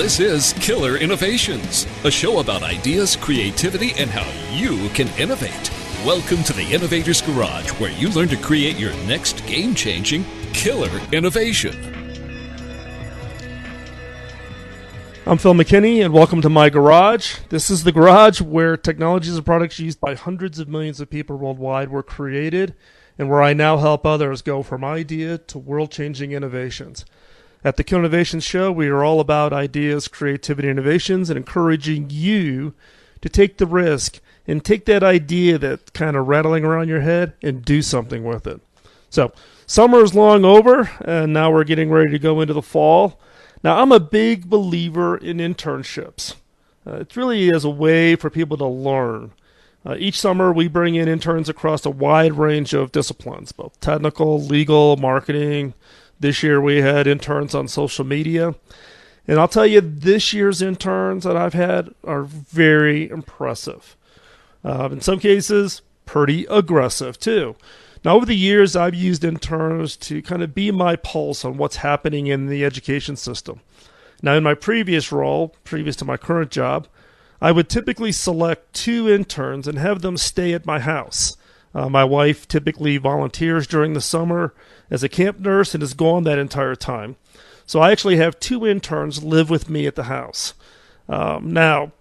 This is Killer Innovations, a show about ideas, creativity, and how you can innovate. Welcome to the Innovator's Garage, where you learn to create your next game-changing killer innovation. I'm Phil McKinney, and welcome to my garage. This is the garage where technologies and products used by hundreds of millions of people worldwide were created, and where I now help others go from idea to world-changing innovations. At the Killer Innovations Show, we are all about ideas, creativity, innovations, and encouraging you to take the risk and take that idea that's kind of rattling around your head and do something with it. So, summer is long over, and now we're getting ready to go into the fall. Now, I'm a big believer in internships. It really is a way for people to learn. Each summer, we bring in interns across a wide range of disciplines, both technical, legal, marketing. This year, we had interns on social media. And I'll tell you, this year's interns that I've had are very impressive. In some cases, pretty aggressive, too. Now, over the years, I've used interns to kind of be my pulse on what's happening in the education system. Now, in my previous role, previous to my current job, I would typically select 2 interns and have them stay at my house. My wife typically volunteers during the summer as a camp nurse and is gone that entire time. So I actually have 2 interns live with me at the house. They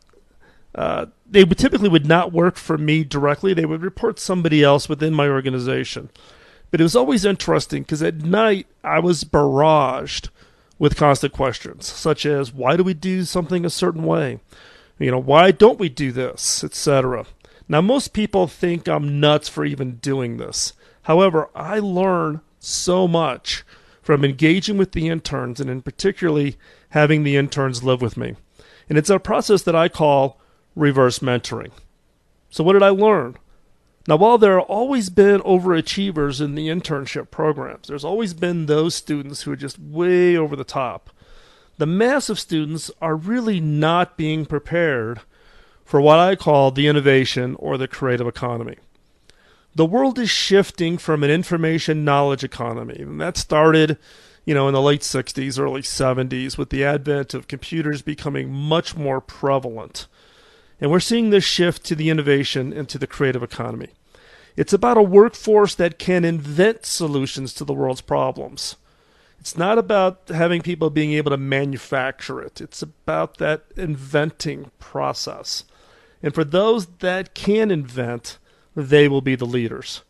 typically would not work for me directly. They would report somebody else within my organization. But it was always interesting because at night I was barraged with constant questions, such as, why do we do something a certain way? Why don't we do this, etc. Now, most people think I'm nuts for even doing this. However, I learn so much from engaging with the interns and in particularly having the interns live with me. And it's a process that I call reverse mentoring. So what did I learn? Now, while there have always been overachievers in the internship programs, there's always been those students who are just way over the top. The mass of students are really not being prepared for what I call the innovation or the creative economy. The world is shifting from an information knowledge economy, and that started, in the late 60s, early 70s, with the advent of computers becoming much more prevalent. And we're seeing this shift to the innovation and to the creative economy. It's about a workforce that can invent solutions to the world's problems. It's not about having people being able to manufacture it. It's about that inventing process. And for those that can invent, they will be the leaders.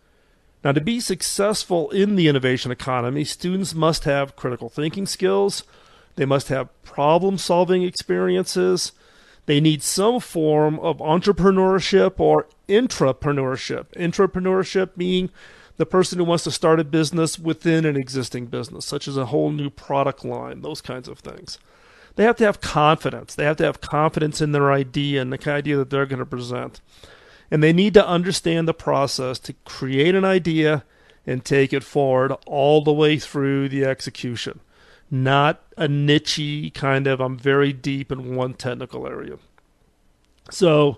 Now, to be successful in the innovation economy, students must have critical thinking skills. They must have problem-solving experiences. They need some form of entrepreneurship or intrapreneurship. Intrapreneurship being the person who wants to start a business within an existing business, such as a whole new product line, those kinds of things. They have to have confidence. They have to have confidence in their idea and the idea that they're going to present. And they need to understand the process to create an idea and take it forward all the way through the execution. Not a niche-y kind of, I'm very deep in one technical area. So,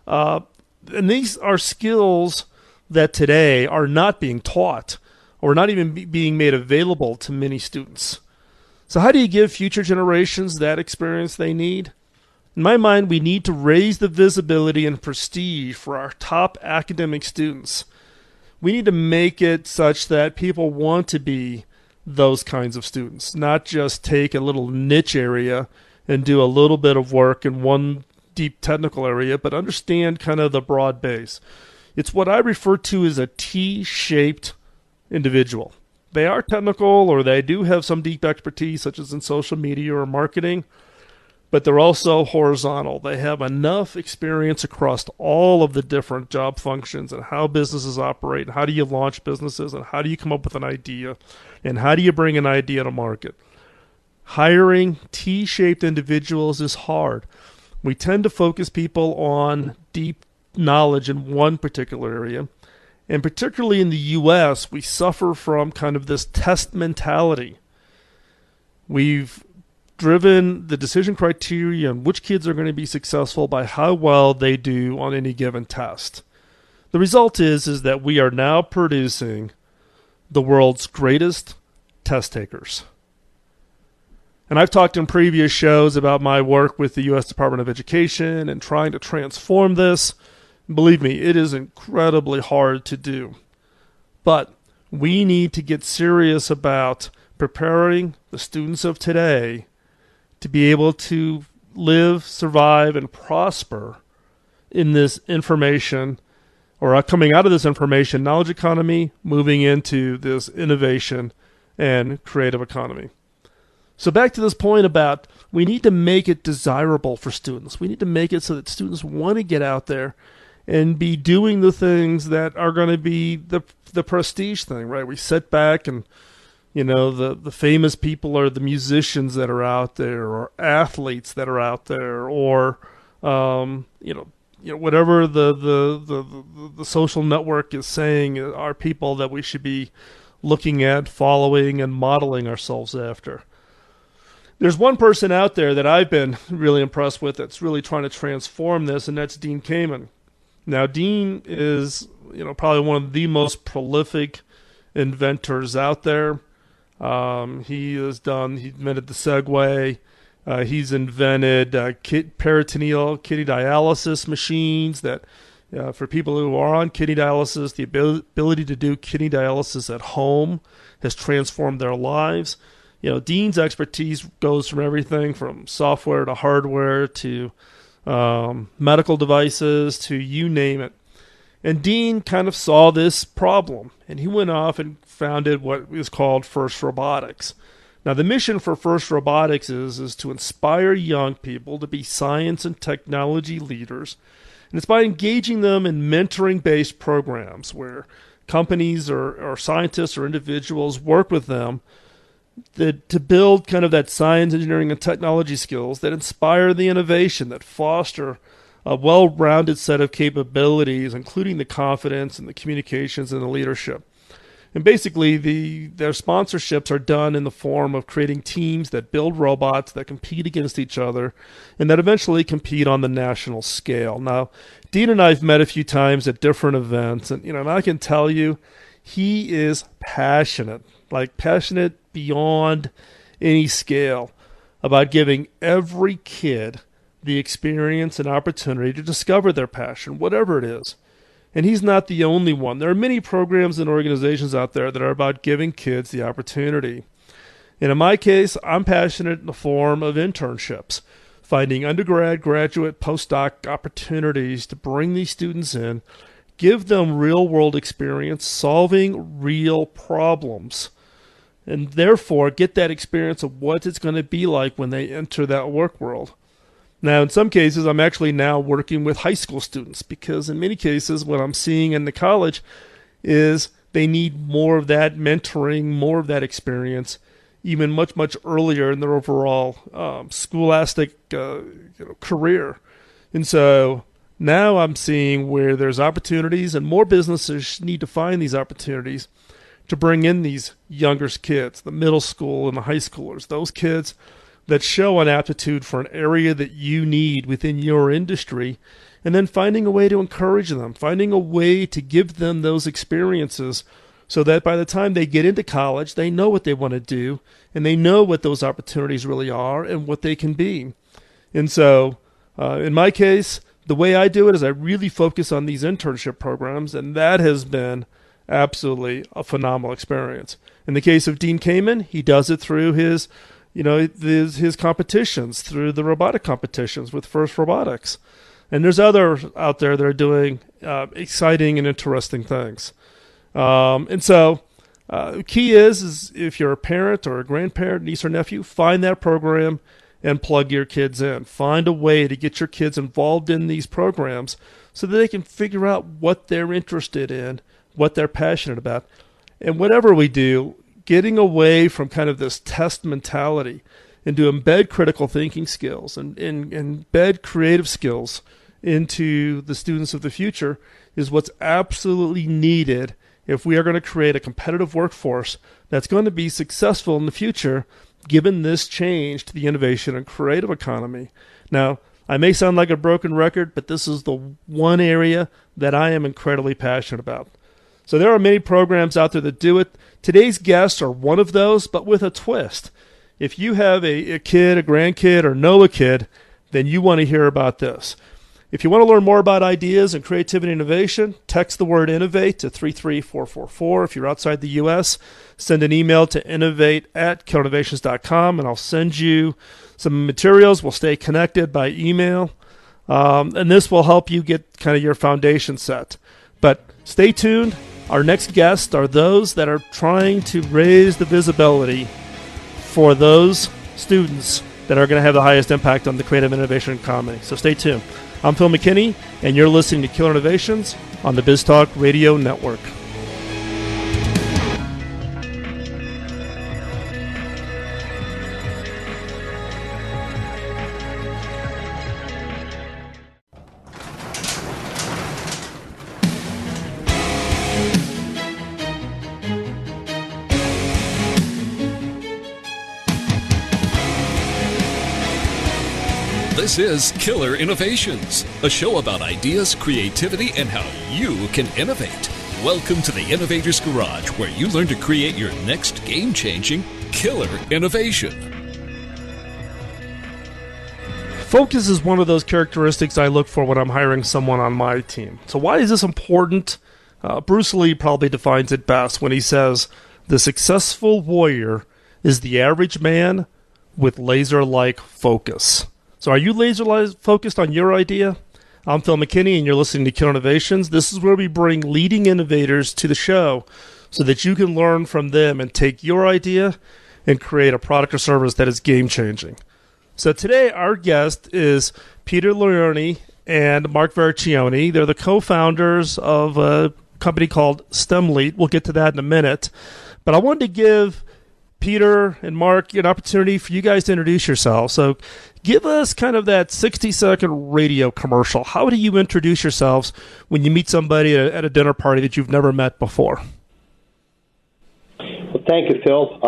and these are skills that today are not being taught or not even being made available to many students. So how do you give future generations that experience they need? In my mind, we need to raise the visibility and prestige for our top academic students. We need to make it such that people want to be those kinds of students, not just take a little niche area and do a little bit of work in one deep technical area, but understand kind of the broad base. It's what I refer to as a T-shaped individual. They are technical or they do have some deep expertise, such as in social media or marketing, but they're also horizontal. They have enough experience across all of the different job functions and how businesses operate, and how do you launch businesses, and how do you come up with an idea, and how do you bring an idea to market. Hiring T-shaped individuals is hard. We tend to focus people on deep knowledge in one particular area. And particularly in the U.S., we suffer from kind of this test mentality. We've driven the decision criteria on which kids are going to be successful by how well they do on any given test. The result is that we are now producing the world's greatest test takers. And I've talked in previous shows about my work with the U.S. Department of Education and trying to transform this. Believe me, it is incredibly hard to do. But we need to get serious about preparing the students of today to be able to live, survive, and prosper in this information, or coming out of this information knowledge economy, moving into this innovation and creative economy. So back to this point about we need to make it desirable for students. We need to make it so that students want to get out there and be doing the things that are going to be the prestige thing, right? We sit back and, the famous people are the musicians that are out there, or athletes that are out there, or, whatever the social network is saying are people that we should be looking at, following, and modeling ourselves after. There's one person out there that I've been really impressed with that's really trying to transform this, and that's Dean Kamen. Now, Dean is, probably one of the most prolific inventors out there. He invented the Segway. He's invented peritoneal kidney dialysis machines that, for people who are on kidney dialysis, the ability to do kidney dialysis at home has transformed their lives. Dean's expertise goes from everything from software to hardware to medical devices to you name it. And Dean kind of saw this problem, and he went off and founded what is called FIRST Robotics. Now, the mission for FIRST Robotics is to inspire young people to be science and technology leaders, and it's by engaging them in mentoring-based programs where companies or scientists or individuals work with them to build kind of that science, engineering, and technology skills that inspire the innovation, that foster a well-rounded set of capabilities, including the confidence and the communications and the leadership. And basically, their sponsorships are done in the form of creating teams that build robots that compete against each other and that eventually compete on the national scale. Now, Dean and I have met a few times at different events, and and I can tell you, he is passionate beyond any scale about giving every kid the experience and opportunity to discover their passion, whatever it is. And he's not the only one. There are many programs and organizations out there that are about giving kids the opportunity. And in my case, I'm passionate in the form of internships, finding undergrad, graduate, postdoc opportunities to bring these students in, give them real-world experience solving real problems, and therefore get that experience of what it's going to be like when they enter that work world. Now, in some cases, I'm actually now working with high school students because in many cases, what I'm seeing in the college is they need more of that mentoring, more of that experience, even much, much earlier in their overall scholastic career. And so now I'm seeing where there's opportunities and more businesses need to find these opportunities to bring in these younger kids, the middle school and the high schoolers, those kids that show an aptitude for an area that you need within your industry, and then finding a way to encourage them, finding a way to give them those experiences so that by the time they get into college, they know what they want to do, and they know what those opportunities really are and what they can be. And so, in my case, the way I do it is I really focus on these internship programs, and that has been absolutely a phenomenal experience. In the case of Dean Kamen, he does it through his competitions, through the robotic competitions with FIRST Robotics. And there's others out there that are doing exciting and interesting things. And so key is if you're a parent or a grandparent, niece or nephew, find that program and plug your kids in. Find a way to get your kids involved in these programs so that they can figure out what they're interested in, what they're passionate about. And whatever we do, getting away from kind of this test mentality and to embed critical thinking skills and embed creative skills into the students of the future is what's absolutely needed if we are going to create a competitive workforce that's going to be successful in the future, given this change to the innovation and creative economy. Now, I may sound like a broken record, but this is the one area that I am incredibly passionate about. So there are many programs out there that do it. Today's guests are one of those, but with a twist. if you have a kid, a grandkid, or know a kid, then you want to hear about this. If you want to learn more about ideas and creativity and innovation, text the word innovate to 33444. If you're outside the U.S., send an email to innovate@killerinnovations.com, and I'll send you some materials. We'll stay connected by email, and this will help you get kind of your foundation set. But stay tuned. Our next guests are those that are trying to raise the visibility for those students that are going to have the highest impact on the creative innovation economy. So stay tuned. I'm Phil McKinney, and you're listening to Killer Innovations on the BizTalk Radio Network. This is Killer Innovations, a show about ideas, creativity, and how you can innovate. Welcome to the Innovator's Garage, where you learn to create your next game-changing killer innovation. Focus is one of those characteristics I look for when I'm hiring someone on my team. So why is this important? Bruce Lee probably defines it best when he says, the successful warrior is the average man with laser-like focus. So are you laser-focused on your idea? I'm Phil McKinney, and you're listening to Killer Innovations. This is where we bring leading innovators to the show so that you can learn from them and take your idea and create a product or service that is game-changing. So today our guest is Peter Leone and Mark Vericione. They're the co-founders of a company called STEMLead. We'll get to that in a minute. But I wanted to give Peter and Mark an opportunity for you guys to introduce yourselves. So give us kind of that 60-second radio commercial. How do you introduce yourselves when you meet somebody at a dinner party that you've never met before? Well, thank you, Phil.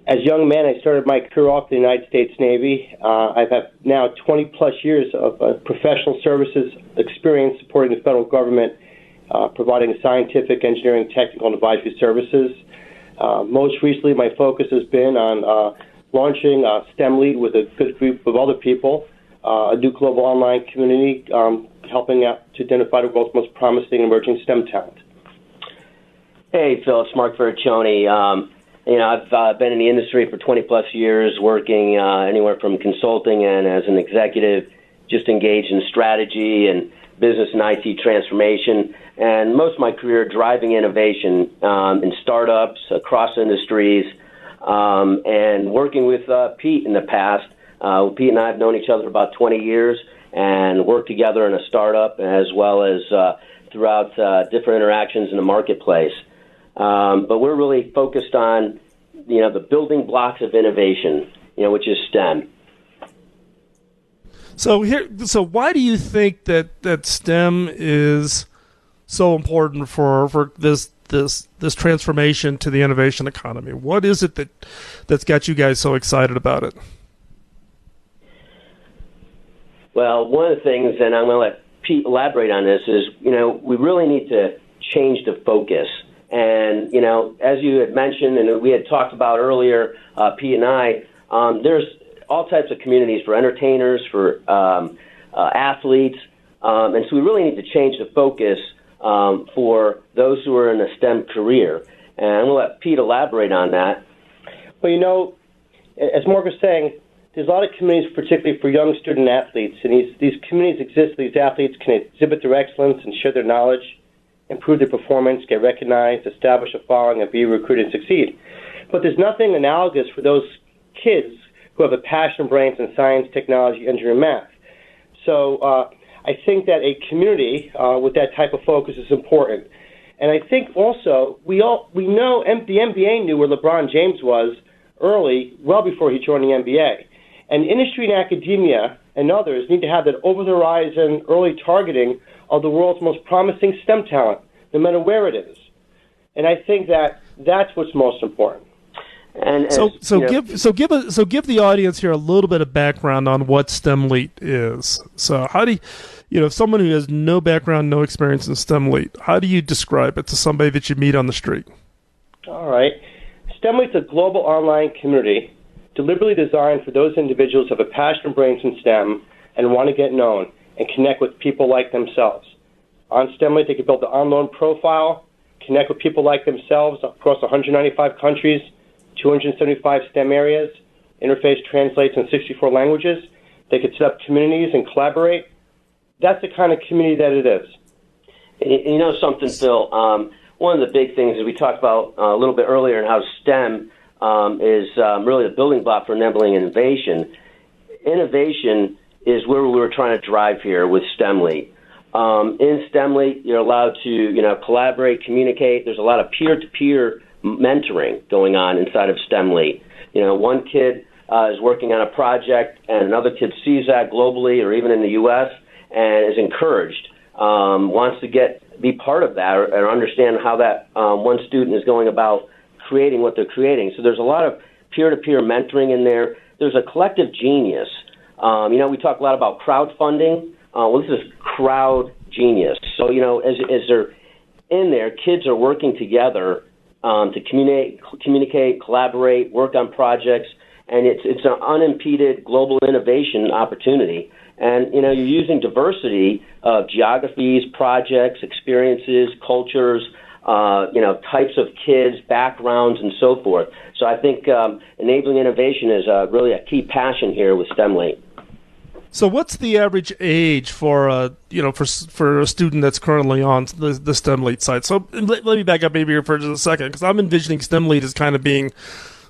As a young man, I started my career off in the United States Navy. I've had now 20-plus years of professional services experience supporting the federal government, providing scientific, engineering, technical, and advisory services. Most recently, my focus has been on launching STEMLead with a good group of other people, a new global online community, helping out to identify the world's most promising emerging STEM talent. Hey, Phil, it's Mark Vericione. I've been in the industry for 20-plus years, working anywhere from consulting and as an executive, just engaged in strategy and business and IT transformation, and most of my career driving innovation in startups across industries, and working with Pete in the past. Pete and I have known each other for about 20 years and worked together in a startup as well as throughout different interactions in the marketplace. But we're really focused on, the building blocks of innovation, which is STEM. So why do you think that STEM is so important for this transformation to the innovation economy? What is it that's got you guys so excited about it? Well, one of the things, and I'm going to let Pete elaborate on this, is, we really need to change the focus. And, as you had mentioned and we had talked about earlier, Pete and I, there's all types of communities for entertainers, for athletes, and so we really need to change the focus for those who are in a STEM career. And I'm going to let Pete elaborate on that. Well, as Mark was saying, there's a lot of communities, particularly for young student athletes, and these communities exist so these athletes can exhibit their excellence and share their knowledge, improve their performance, get recognized, establish a following, and be recruited and succeed. But there's nothing analogous for those kids who have a passion and brains in science, technology, engineering, math. So I think that a community with that type of focus is important. And I think also we know the NBA knew where LeBron James was early, well before he joined the NBA. And industry and academia and others need to have that over-the-horizon early targeting of the world's most promising STEM talent, no matter where it is. And I think that's what's most important. And give the audience here a little bit of background on what STEMLead is. So how do you, if someone who has no background, no experience in STEMLead, how do you describe it to somebody that you meet on the street? All right. STEMLead is a global online community deliberately designed for those individuals who have a passion and brains in STEM and want to get known and connect with people like themselves. On STEMlate, they can build an online profile, connect with people like themselves across 195 countries, 275 STEM areas. Interface translates in 64 languages. They could set up communities and collaborate. That's the kind of community that it is. You know something, Phil? One of the big things that we talked about a little bit earlier, and how STEM is really the building block for enabling innovation. Innovation is where we were trying to drive here with STEMlate. In STEMlate, you're allowed to, collaborate, communicate. There's a lot of peer-to-peer mentoring going on inside of STEMlate. One kid is working on a project, and another kid sees that globally or even in the U.S. and is encouraged, wants to be part of that or understand how that one student is going about creating what they're creating. So there's a lot of peer-to-peer mentoring in there. There's a collective genius. We talk a lot about crowdfunding. Well, this is crowd genius. So, as they're in there, kids are working together to communicate, collaborate, work on projects, and it's an unimpeded global innovation opportunity. And, you're using diversity of geographies, projects, experiences, cultures, types of kids, backgrounds, and so forth. So I think enabling innovation is really a key passion here with STEMlate. So what's the average age for a student that's currently on the STEMlate site? So let me back up maybe here for just a second, because I'm envisioning STEMlate as kind of being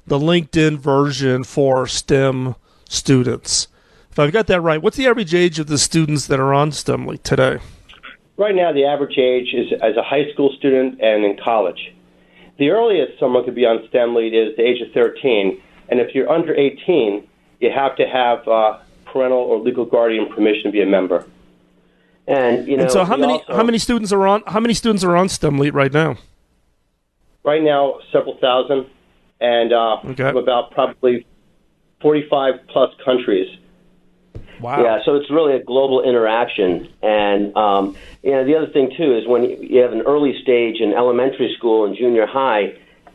the LinkedIn version for STEM students. If I've got that right, what's the average age of the students that are on STEMlate today? Right now, the average age is as a high school student and in college. The earliest someone could be on STEMlate is the age of 13, and if you're under 18, you have to have parental or legal guardian permission to be a member. And so how many students are on STEMlate right now? Right now, several thousand, and from about probably 45 plus countries. Wow. Yeah, so it's really a global interaction. And, the other thing, too, is when you have an early stage in elementary school and junior high,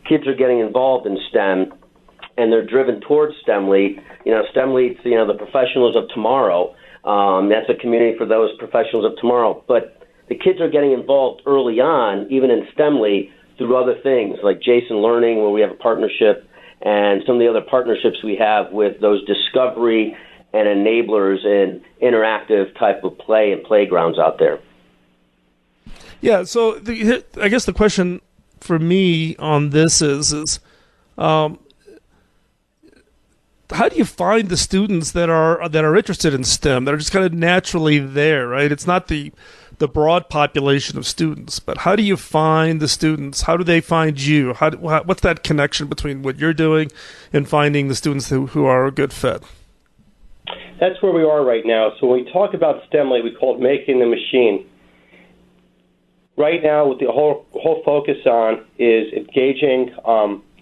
kids are getting involved in STEM, and they're driven towards STEMlate. STEMlate's, the professionals of tomorrow. That's a community for those professionals of tomorrow. But the kids are getting involved early on, even in STEMlate, through other things, like Jason Learning, where we have a partnership, and some of the other partnerships we have with those discovery and enablers in interactive type of play and playgrounds out there. Yeah, so I guess the question for me on this is how do you find the students that are interested in STEM, that are just kind of naturally there, right? It's not the broad population of students, but how do you find the students? How do they find you? What's that connection between what you're doing and finding the students who are a good fit? That's where we are right now. So when we talk about STEMlate, we call it making the machine. Right now, what the whole focus on is engaging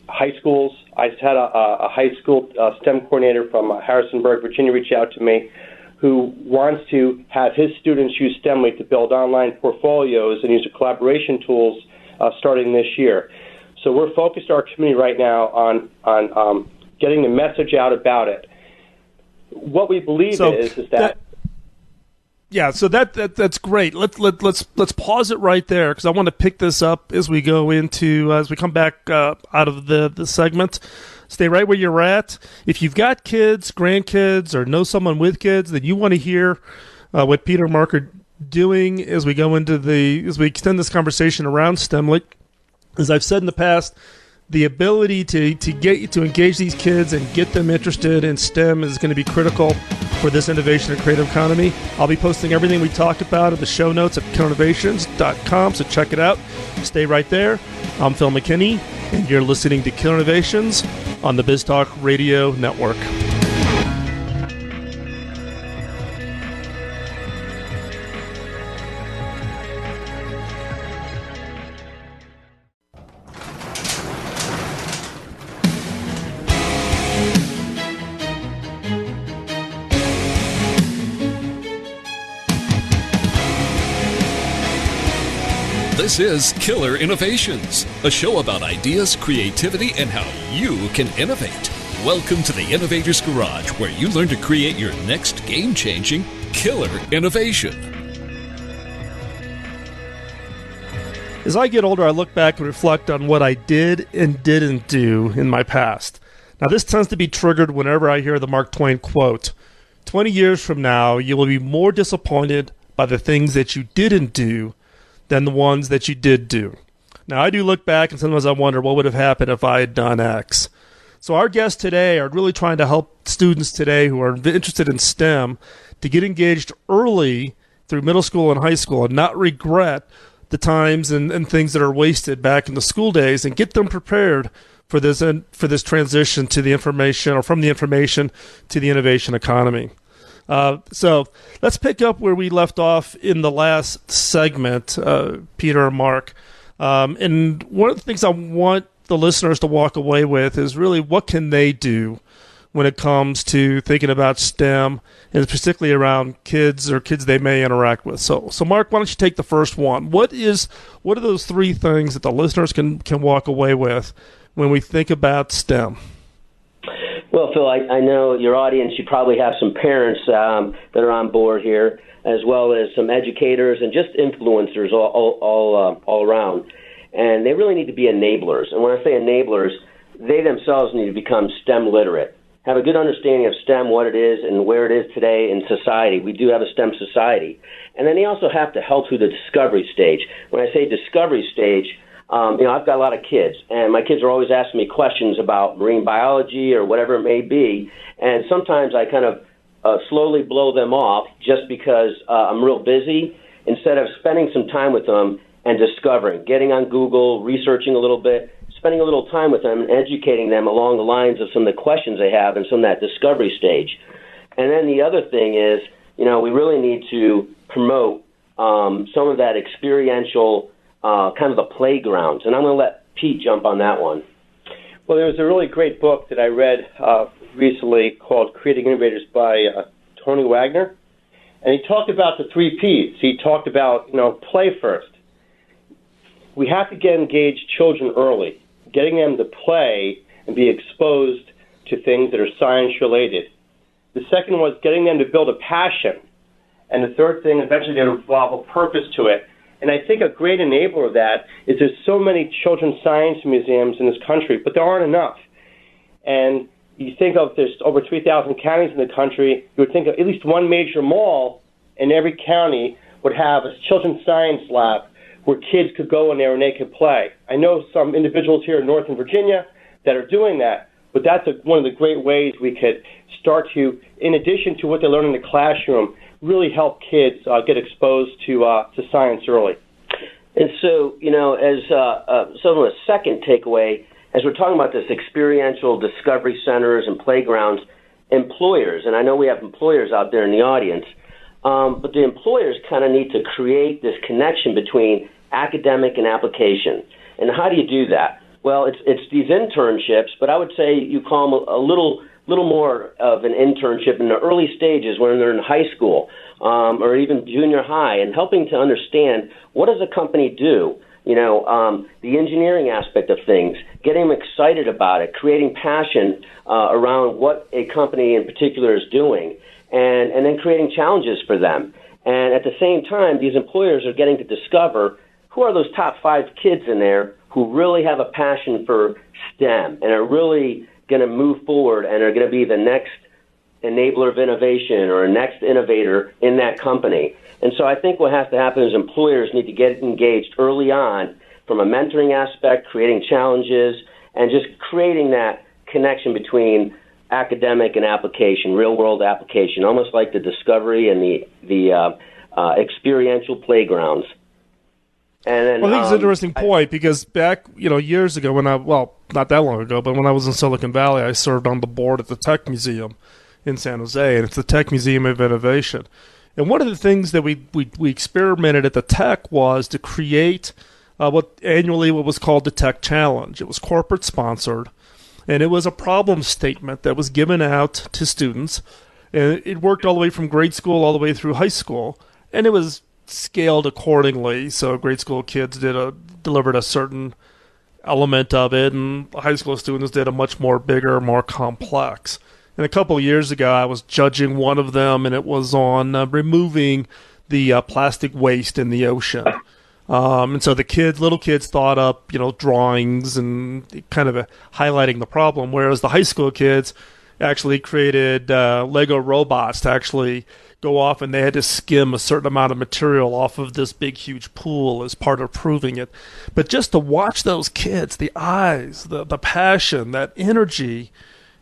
high schools. I just had a high school STEM coordinator from Harrisonburg, Virginia, reach out to me, who wants to have his students use STEMlate to build online portfolios and use the collaboration tools starting this year. So we're focused our community right now on getting the message out about it. What we believe is that. So that's great. Let's pause it right there, because I want to pick this up as we go into as we come back out of the segment. Stay right where you're at. If you've got kids, grandkids, or know someone with kids, then you want to hear what Peter and Mark are doing as we go into as we extend this conversation around STEMlate. As I've said in the past, the ability to engage these kids and get them interested in STEM is going to be critical for this innovation and creative economy. I'll be posting everything we talked about in the show notes at killerinnovations.com, so check it out. Stay right there. I'm Phil McKinney, and you're listening to Killer Innovations on the BizTalk Radio Network. This is Killer Innovations, a show about ideas, creativity, and how you can innovate. Welcome to the Innovators Garage, where you learn to create your next game-changing killer innovation. As I get older, I look back and reflect on what I did and didn't do in my past. Now, this tends to be triggered whenever I hear the Mark Twain quote, 20 years from now, you will be more disappointed by the things that you didn't do than the ones that you did do. Now, I do look back and sometimes I wonder what would have happened if I had done X. So our guests today are really trying to help students today who are interested in STEM to get engaged early through middle school and high school and not regret the times and things that are wasted back in the school days, and get them prepared for this transition to the information, or from the information to the innovation economy. So let's pick up where we left off in the last segment, Peter and Mark. And one of the things I want the listeners to walk away with is really what can they do when it comes to thinking about STEM, and particularly around kids or kids they may interact with. So Mark, why don't you take the first one? What are those three things that the listeners can walk away with when we think about STEM? Well, Phil, I know your audience, you probably have some parents that are on board here, as well as some educators and just influencers all around. And they really need to be enablers. And when I say enablers, they themselves need to become STEM literate, have a good understanding of STEM, what it is, and where it is today in society. We do have a STEM society. And then they also have to help through the discovery stage. When I say discovery stage, I've got a lot of kids, and my kids are always asking me questions about marine biology or whatever it may be. And sometimes I kind of slowly blow them off just because I'm real busy, instead of spending some time with them and discovering, getting on Google, researching a little bit, spending a little time with them and educating them along the lines of some of the questions they have and some of that discovery stage. And then the other thing is, we really need to promote some of that experiential kind of the playgrounds. And I'm going to let Pete jump on that one. Well, there was a really great book that I read recently called Creating Innovators by Tony Wagner. And he talked about the 3 Ps. He talked about, play first. We have to get engaged children early, getting them to play and be exposed to things that are science-related. The second was getting them to build a passion. And the third thing, eventually to evolve a purpose to it. And I think a great enabler of that is there's so many children's science museums in this country, but there aren't enough. And you think of there's over 3,000 counties in the country, you would think of at least one major mall in every county would have a children's science lab where kids could go in there and they could play. I know some individuals here in Northern Virginia that are doing that, but that's one of the great ways we could start to, in addition to what they learn in the classroom, really help kids get exposed to science early. And so, as sort of a second takeaway, as we're talking about this experiential discovery centers and playgrounds, employers, and I know we have employers out there in the audience, but the employers kind of need to create this connection between academic and application. And how do you do that? Well, it's these internships, but I would say you call them a little more of an internship in the early stages when they're in high school or even junior high, and helping to understand what does a company do, the engineering aspect of things, getting them excited about it, creating passion around what a company in particular is doing, and then creating challenges for them. And at the same time, these employers are getting to discover who are those top 5 kids in there who really have a passion for STEM and are really going to move forward and are going to be the next enabler of innovation or a next innovator in that company. And so I think what has to happen is employers need to get engaged early on from a mentoring aspect, creating challenges, and just creating that connection between academic and application, real-world application, almost like the discovery and the experiential playgrounds. And then, I think it's an interesting point because back, years ago when not that long ago, but when I was in Silicon Valley, I served on the board at the Tech Museum in San Jose, and it's the Tech Museum of Innovation. And one of the things that we experimented at the Tech was to create what was called the Tech Challenge. It was corporate sponsored, and it was a problem statement that was given out to students. And it worked all the way from grade school all the way through high school, and it was scaled accordingly. So grade school kids delivered a certain element of it, and high school students did a much more bigger, more complex. And a couple of years ago, I was judging one of them, and it was on removing the plastic waste in the ocean. And so the little kids thought up, drawings and kind of highlighting the problem, whereas the high school kids actually created Lego robots to actually go off, and they had to skim a certain amount of material off of this big, huge pool as part of proving it. But just to watch those kids, the eyes, the passion, that energy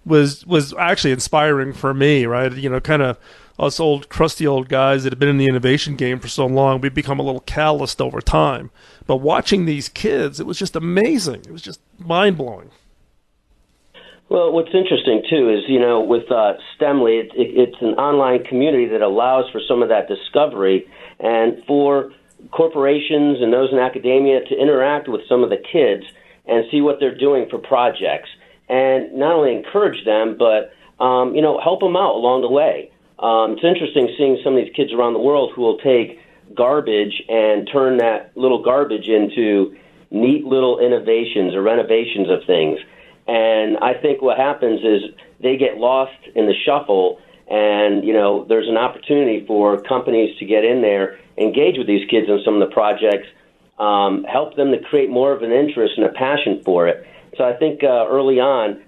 was actually inspiring for me, right? Kind of us old, crusty old guys that have been in the innovation game for so long, we've become a little calloused over time. But watching these kids, it was just amazing. It was just mind-blowing. Well, what's interesting, too, is, with STEMly, it's an online community that allows for some of that discovery and for corporations and those in academia to interact with some of the kids and see what they're doing for projects. And not only encourage them, but, help them out along the way. It's interesting seeing some of these kids around the world who will take garbage and turn that little garbage into neat little innovations or renovations of things. And I think what happens is they get lost in the shuffle, and, there's an opportunity for companies to get in there, engage with these kids on some of the projects, help them to create more of an interest and a passion for it. So I think early on,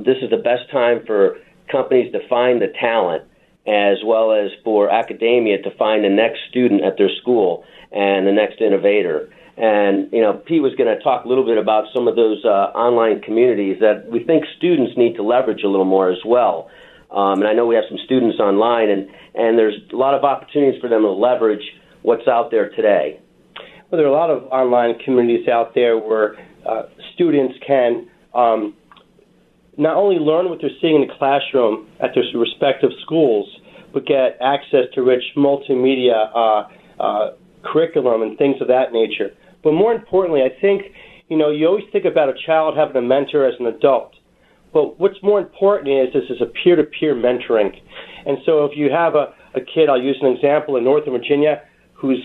this is the best time for companies to find the talent, as well as for academia to find the next student at their school and the next innovator. And, Pete was going to talk a little bit about some of those online communities that we think students need to leverage a little more as well. And I know we have some students online, and there's a lot of opportunities for them to leverage what's out there today. Well, there are a lot of online communities out there where students can not only learn what they're seeing in the classroom at their respective schools, but get access to rich multimedia curriculum and things of that nature. But more importantly, I think, you always think about a child having a mentor as an adult. But what's more important is this is a peer-to-peer mentoring. And so if you have a kid, I'll use an example, in Northern Virginia, who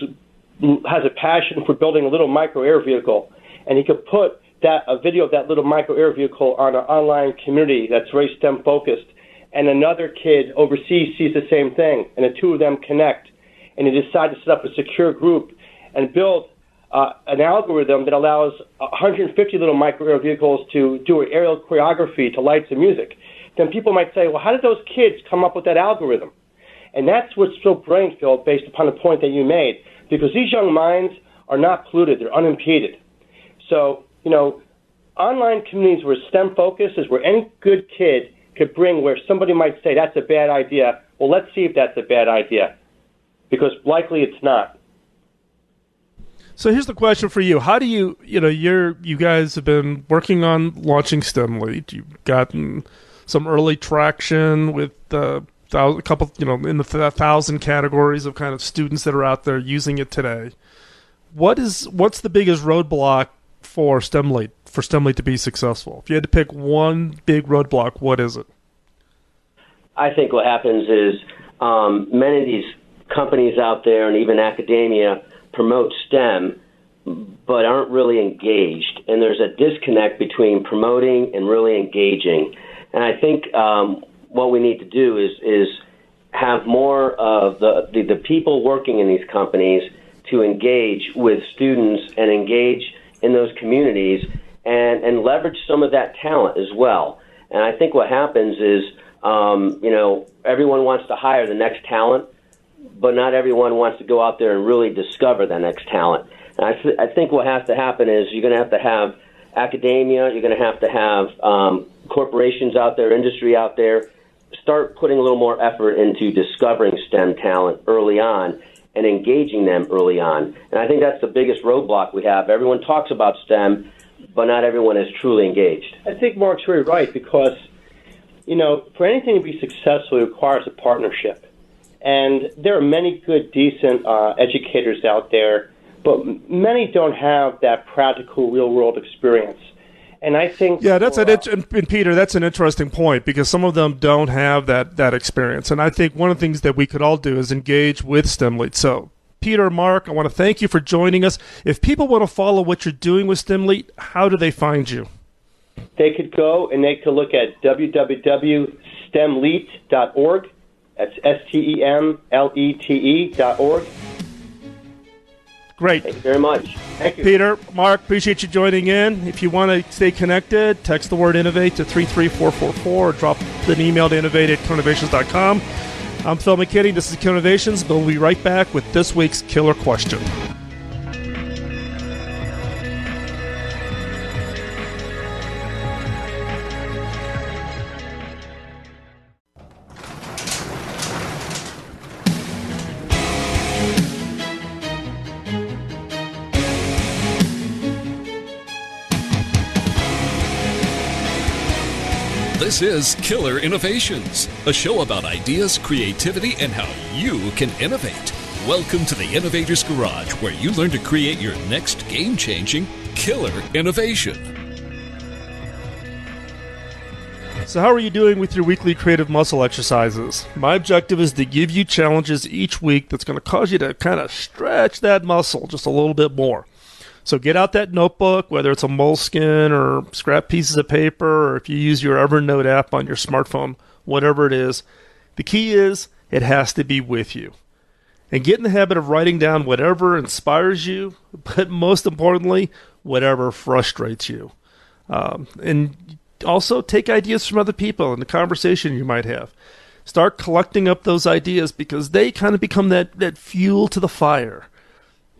has a passion for building a little micro-air vehicle, and he could put a video of that little micro-air vehicle on an online community that's very STEM-focused, and another kid overseas sees the same thing, and the two of them connect, and they decide to set up a secure group and build an algorithm that allows 150 little micro-air vehicles to do an aerial choreography to lights and music. Then people might say, well, how did those kids come up with that algorithm? And that's what's so brain-filled based upon the point that you made, because these young minds are not polluted, they're unimpeded. So, online communities where STEM-focused is where any good kid could bring where somebody might say, that's a bad idea. Well, let's see if that's a bad idea, because likely it's not. So here's the question for you. How do you guys have been working on launching STEMly. You've gotten some early traction with a couple, in the 1,000 categories of kind of students that are out there using it today. What's the biggest roadblock for STEMly to be successful? If you had to pick one big roadblock, what is it? I think what happens is many of these companies out there and even academia promote STEM but aren't really engaged. And there's a disconnect between promoting and really engaging. And I think what we need to do is have more of the people working in these companies to engage with students and engage in those communities and leverage some of that talent as well. And I think what happens is, everyone wants to hire the next talent, but not everyone wants to go out there and really discover the next talent. And I think what has to happen is you're going to have academia, you're going to have corporations out there, industry out there, start putting a little more effort into discovering STEM talent early on and engaging them early on. And I think that's the biggest roadblock we have. Everyone talks about STEM, but not everyone is truly engaged. I think Mark's very right, because, for anything to be successful, it requires a partnership. And there are many good, decent educators out there, but many don't have that practical, real-world experience. And I think... Yeah, and Peter, that's an interesting point, because some of them don't have that experience. And I think one of the things that we could all do is engage with STEMly. So Peter, Mark, I want to thank you for joining us. If people want to follow what you're doing with STEMLEAT, how do they find you? They could go and they could look at www.stemlete.org. That's STEMLETE.org. Great. Thank you very much. Thank you. Peter, Mark, appreciate you joining in. If you want to stay connected, text the word innovate to 33444 or drop an email to innovate@killinnovations.com. I'm Phil McKinney. This is Killer Innovations. We'll be right back with this week's killer question. This is Killer Innovations, a show about ideas, creativity, and how you can innovate. Welcome to the Innovator's Garage, where you learn to create your next game-changing killer innovation. So how are you doing with your weekly creative muscle exercises? My objective is to give you challenges each week that's going to cause you to kind of stretch that muscle just a little bit more. So get out that notebook, whether it's a Moleskine or scrap pieces of paper, or if you use your Evernote app on your smartphone, whatever it is. The key is it has to be with you. And get in the habit of writing down whatever inspires you, but most importantly, whatever frustrates you. And also take ideas from other people in the conversation you might have. Start collecting up those ideas because they kind of become that fuel to the fire.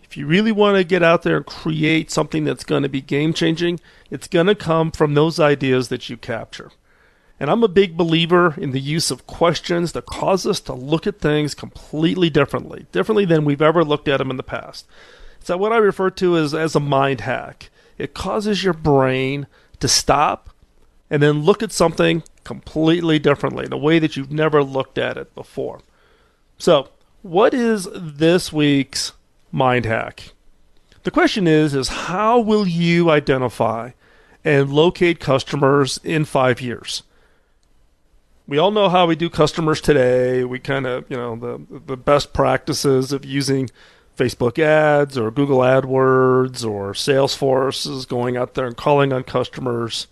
If you really want to get out there and create something that's going to be game-changing, it's going to come from those ideas that you capture. And I'm a big believer in the use of questions that cause us to look at things completely differently than we've ever looked at them in the past. So what I refer to as a mind hack. It causes your brain to stop and then look at something completely differently, in a way that you've never looked at it before. So, what is this week's mind hack? The question is how will you identify and locate customers in 5 years? We all know how we do customers today. We kind of, the best practices of using Facebook ads or Google AdWords or Salesforce is going out there and calling on customers.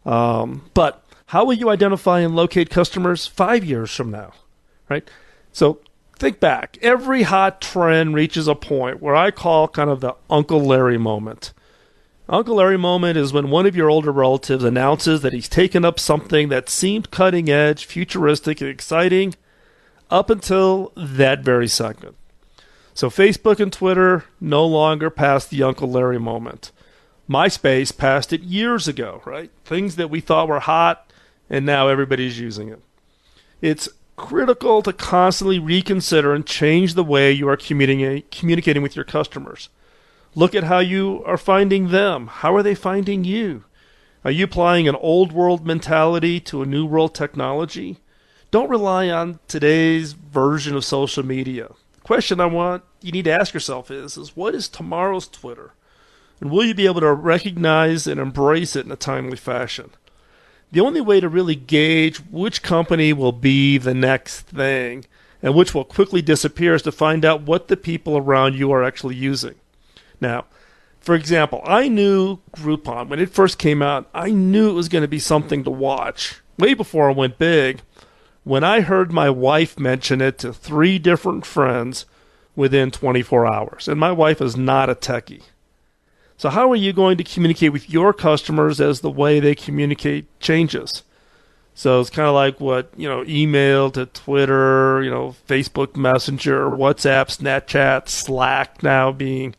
But how will you identify and locate customers 5 years from now, right? So think back. Every hot trend reaches a point where I call kind of the Uncle Larry moment. Uncle Larry moment is when one of your older relatives announces that he's taken up something that seemed cutting edge, futuristic, and exciting up until that very second. So Facebook and Twitter no longer passed the Uncle Larry moment. MySpace passed it years ago, right? Things that we thought were hot, and now everybody's using it. It's critical to constantly reconsider and change the way you are communicating with your customers. Look at how you are finding them. How are they finding you? Are you applying an old world mentality to a new world technology? Don't rely on today's version of social media. The question you need to ask yourself is what is tomorrow's Twitter? And will you be able to recognize and embrace it in a timely fashion? The only way to really gauge which company will be the next thing and which will quickly disappear is to find out what the people around you are actually using. Now, for example, I knew Groupon, when it first came out, I knew it was going to be something to watch way before it went big. When I heard my wife mention it to 3 different friends within 24 hours, and my wife is not a techie. So how are you going to communicate with your customers as the way they communicate changes? So it's kind of like what, email to Twitter, Facebook Messenger, WhatsApp, Snapchat, Slack now being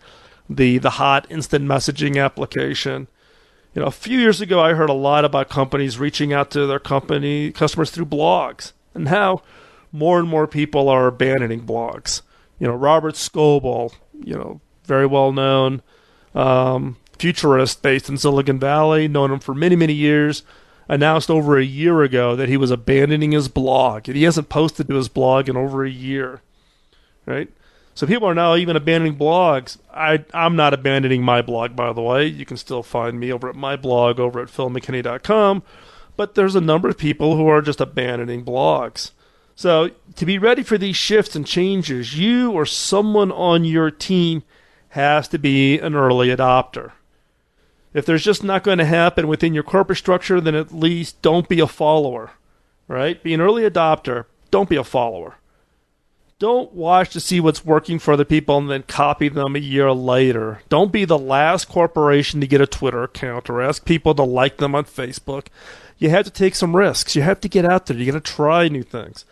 the hot instant messaging application. A few years ago, I heard a lot about companies reaching out to their customers through blogs. And now more and more people are abandoning blogs. Robert Scoble, very well known, futurist based in Silicon Valley, known him for many, many years, announced over a year ago that he was abandoning his blog. And he hasn't posted to his blog in over a year, right? So people are now even abandoning blogs. I'm not abandoning my blog, by the way. You can still find me over at my blog over at philmckinney.com. But there's a number of people who are just abandoning blogs. So to be ready for these shifts and changes, you or someone on your team has to be an early adopter. If there's just not going to happen within your corporate structure, then at least don't be a follower, right? Be an early adopter. Don't be a follower. Don't watch to see what's working for other people and then copy them a year later. Don't be the last corporation to get a Twitter account or ask people to like them on Facebook. You have to take some risks. You have to get out there. You got to try new things.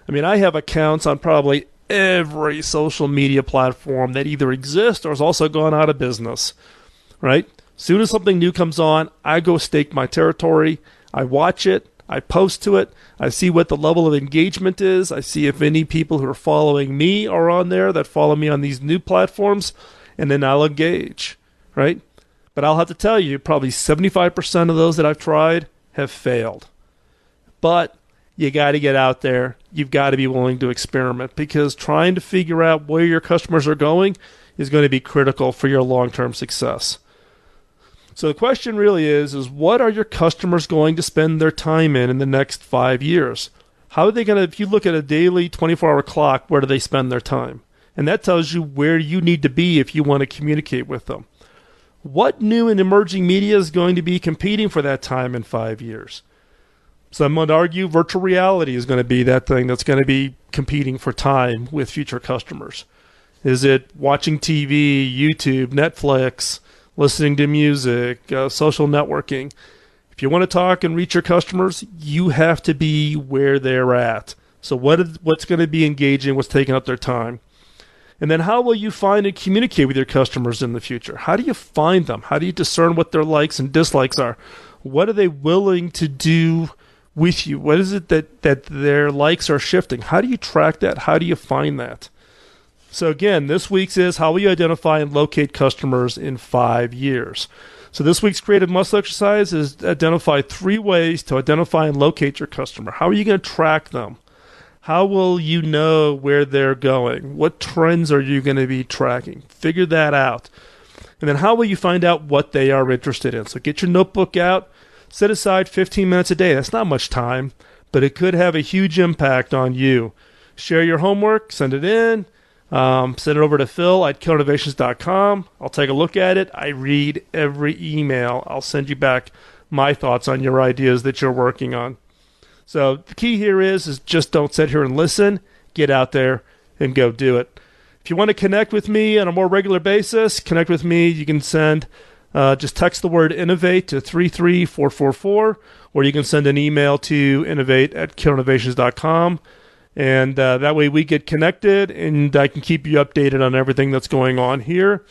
I mean, I have accounts on probably every social media platform that either exists or has also gone out of business, right? Soon as something new comes on, I go stake my territory. I watch it. I post to it. I see what the level of engagement is. I see if any people who are following me are on there that follow me on these new platforms, and then I'll engage, right? But I'll have to tell you, probably 75% of those that I've tried have failed. But you got to get out there. You've got to be willing to experiment, because trying to figure out where your customers are going is going to be critical for your long-term success. So the question really is what are your customers going to spend their time in the next 5 years? How are they going to, if you look at a daily 24-hour clock, where do they spend their time? And that tells you where you need to be if you want to communicate with them. What new and emerging media is going to be competing for that time in 5 years? Some would argue virtual reality is going to be that thing that's going to be competing for time with future customers. Is it watching TV, YouTube, Netflix, listening to music, social networking? If you want to talk and reach your customers, you have to be where they're at. So what's going to be engaging, what's taking up their time? And then how will you find and communicate with your customers in the future? How do you find them? How do you discern what their likes and dislikes are? What are they willing to do with you? What is it that their likes are shifting? How do you track that? How do you find that? So again, this week's is how will you identify and locate customers in 5 years? So this week's creative muscle exercise is identify 3 ways to identify and locate your customer. How are you going to track them? How will you know where they're going? What trends are you going to be tracking? Figure that out. And then how will you find out what they are interested in? So get your notebook out. Set aside 15 minutes a day. That's not much time, but it could have a huge impact on you. Share your homework. Send it in. Send it over to phil@killinnovations.com. I'll take a look at it. I read every email. I'll send you back my thoughts on your ideas that you're working on. So the key here is just don't sit here and listen. Get out there and go do it. If you want to connect with me on a more regular basis, connect with me. You can send, just text the word innovate to 33444, or you can send an email to innovate@killinnovations.com. And that way we get connected, and I can keep you updated on everything that's going on here.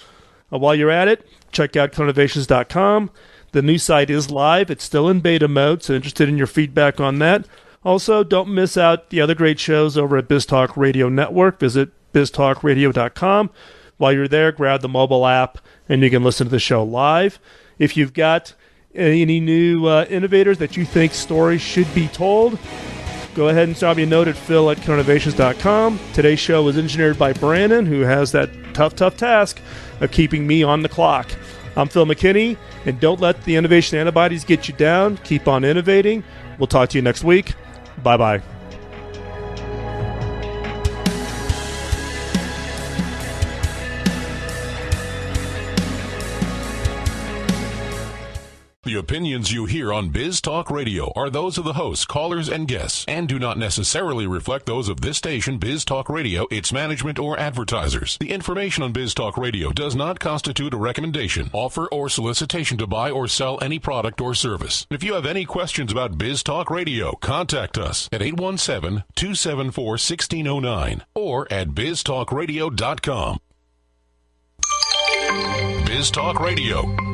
While you're at it, check out killinnovations.com. The new site is live. It's still in beta mode, so interested in your feedback on that. Also, don't miss out the other great shows over at BizTalk Radio Network. Visit biztalkradio.com. While you're there, grab the mobile app, and you can listen to the show live. If you've got any new innovators that you think stories should be told, go ahead and drop me a note at phil@killinnovations.com. Today's show was engineered by Brandon, who has that tough task of keeping me on the clock. I'm Phil McKinney, and don't let the innovation antibodies get you down. Keep on innovating. We'll talk to you next week. Bye-bye. The opinions you hear on Biz Talk Radio are those of the hosts, callers, and guests, and do not necessarily reflect those of this station, Biz Talk Radio, its management, or advertisers. The information on Biz Talk Radio does not constitute a recommendation, offer, or solicitation to buy or sell any product or service. If you have any questions about Biz Talk Radio, contact us at 817-274-1609 or at biztalkradio.com. Biz Talk Radio.